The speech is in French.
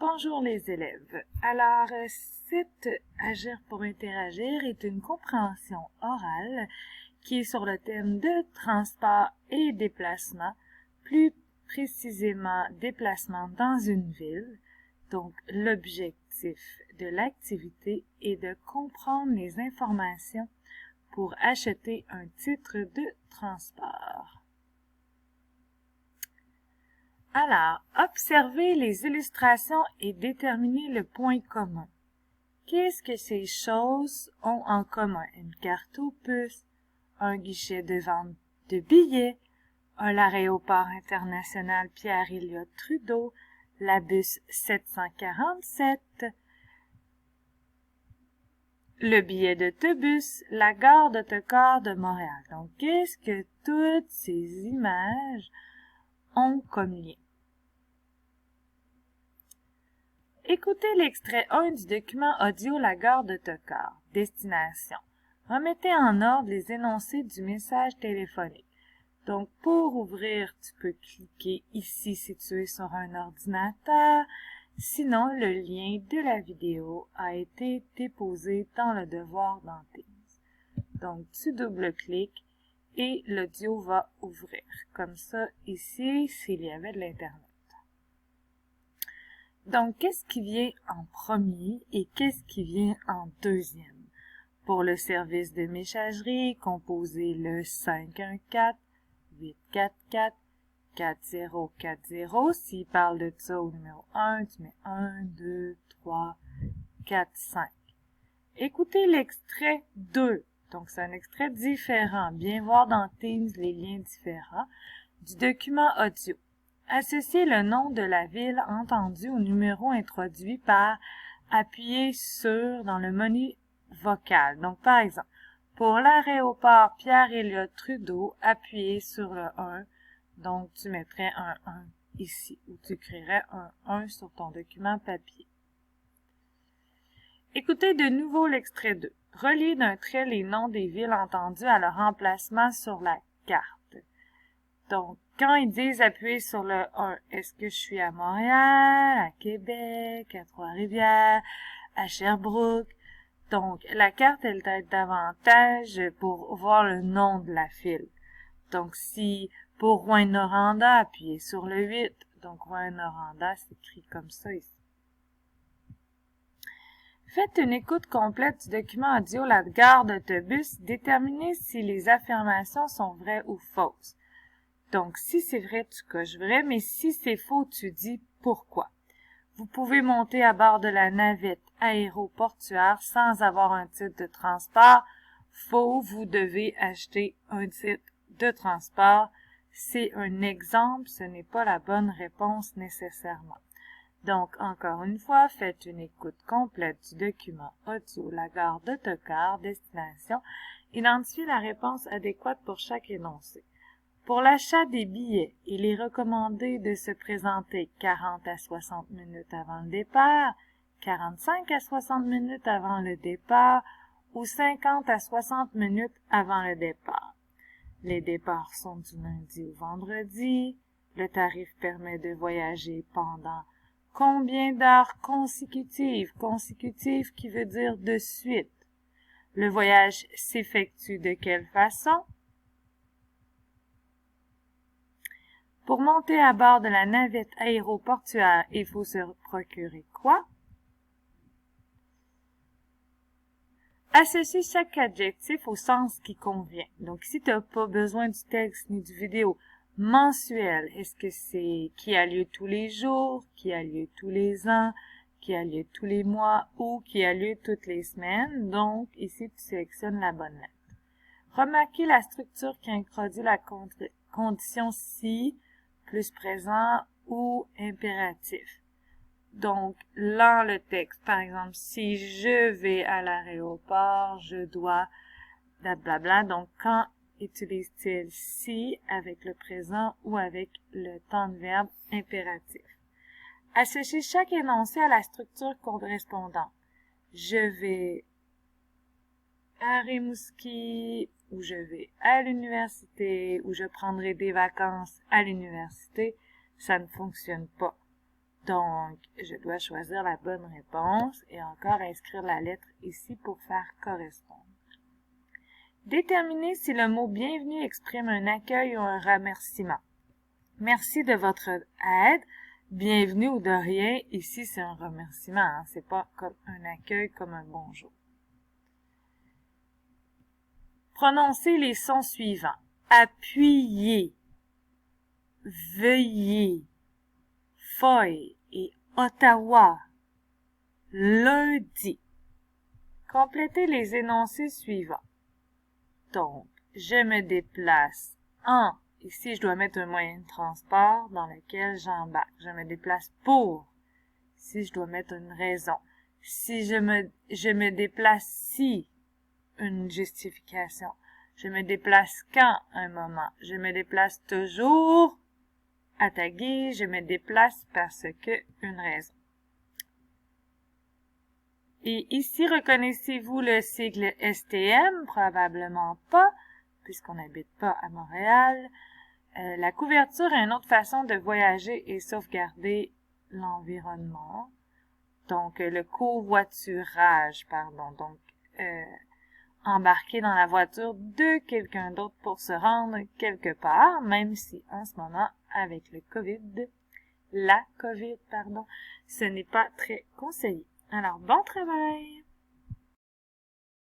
Bonjour les élèves. Alors, cette Agir pour interagir est une compréhension orale qui est sur le thème de transport et déplacement, plus précisément déplacement dans une ville. Donc, l'objectif de l'activité est de comprendre les informations pour acheter un titre de transport. Alors, observez les illustrations et déterminez le point commun. Qu'est-ce que ces choses ont en commun? Une carte aux puces, un guichet de vente de billets, l'aéroport international Pierre-Elliott Trudeau, la bus 747, le billet d'autobus, la gare d'autocar de Montréal. Donc, qu'est-ce que toutes ces images ont comme lien? Écoutez l'extrait 1 du document audio La gare d'autocar. Destination. Remettez en ordre les énoncés du message téléphonique. Donc, pour ouvrir, tu peux cliquer ici si tu es sur un ordinateur. Sinon, le lien de la vidéo a été déposé dans le devoir dans Teams. Donc, tu double-cliques et l'audio va ouvrir. Comme ça, ici, s'il y avait de l'Internet. Donc, qu'est-ce qui vient en premier et qu'est-ce qui vient en deuxième? Pour le service de messagerie, composez le 514-844-4040. S'il parle de ça au numéro 1, tu mets 1, 2, 3, 4, 5. Écoutez l'extrait 2. Donc, c'est un extrait différent. Bien voir dans Teams les liens différents du document audio. Associez le nom de la ville entendue au numéro introduit par appuyer sur dans le menu vocal. Donc, par exemple, pour l'aéroport Pierre-Elliott Trudeau, appuyez sur le 1. Donc, tu mettrais un 1 ici, ou tu créerais un 1 sur ton document papier. Écoutez de nouveau l'extrait 2. Reliez d'un trait les noms des villes entendues à leur emplacement sur la carte. Donc, quand ils disent appuyer sur le 1, est-ce que je suis à Montréal, à Québec, à Trois-Rivières, à Sherbrooke? Donc, la carte, elle t'aide davantage pour voir le nom de la file. Donc, si pour Rouyn-Noranda, appuyez sur le 8. Donc, Rouyn-Noranda s'écrit comme ça ici. Faites une écoute complète du document audio La gare d'autobus. Déterminez si les affirmations sont vraies ou fausses. Donc, si c'est vrai, tu coches vrai, mais si c'est faux, tu dis pourquoi. Vous pouvez monter à bord de la navette aéroportuaire sans avoir un titre de transport. Faux, vous devez acheter un titre de transport. C'est un exemple, ce n'est pas la bonne réponse nécessairement. Donc, encore une fois, faites une écoute complète du document audio La gare d'autocar, destination. Identifiez la réponse adéquate pour chaque énoncé. Pour l'achat des billets, il est recommandé de se présenter 40 à 60 minutes avant le départ, 45 à 60 minutes avant le départ ou 50 à 60 minutes avant le départ. Les départs sont du lundi au vendredi. Le tarif permet de voyager pendant combien d'heures consécutives? Consécutives qui veut dire de suite. Le voyage s'effectue de quelle façon? Pour monter à bord de la navette aéroportuaire, il faut se procurer quoi? Associez chaque adjectif au sens qui convient. Donc, ici, tu n'as pas besoin du texte ni du vidéo. Mensuel, est-ce que c'est qui a lieu tous les jours, qui a lieu tous les ans, qui a lieu tous les mois ou qui a lieu toutes les semaines? Donc, ici, tu sélectionnes la bonne lettre. Remarquez la structure qui introduit la condition si, plus présent ou impératif. Donc, dans le texte, par exemple, si je vais à l'aéroport, je dois, blablabla. Donc, quand utilise-t-il si avec le présent ou avec le temps de verbe impératif? Associez chaque énoncé à la structure correspondante. Je vais à Rimouski, ou je vais à l'université, ou je prendrai des vacances à l'université, ça ne fonctionne pas. Donc, je dois choisir la bonne réponse et encore inscrire la lettre ici pour faire correspondre. Déterminez si le mot bienvenue exprime un accueil ou un remerciement. Merci de votre aide. Bienvenue ou de rien. Ici, c'est un remerciement. Hein? C'est pas comme un accueil comme un bonjour. Prononcez les sons suivants. Appuyez, veuillez, feuille et Ottawa, lundi. Complétez les énoncés suivants. Donc, je me déplace en, ici je dois mettre un moyen de transport dans lequel j'embarque. Je me déplace pour, ici je dois mettre une raison. Si je me déplace si, une justification. Je me déplace quand, un moment. Je me déplace toujours, à taguer, je me déplace parce que, une raison. Et ici, reconnaissez-vous le sigle STM? Probablement pas, puisqu'on n'habite pas à Montréal. La couverture est une autre façon de voyager et sauvegarder l'environnement. Donc, le covoiturage, pardon. Donc, embarquer dans la voiture de quelqu'un d'autre pour se rendre quelque part, même si en ce moment, avec le la COVID, ce n'est pas très conseillé. Alors, bon travail!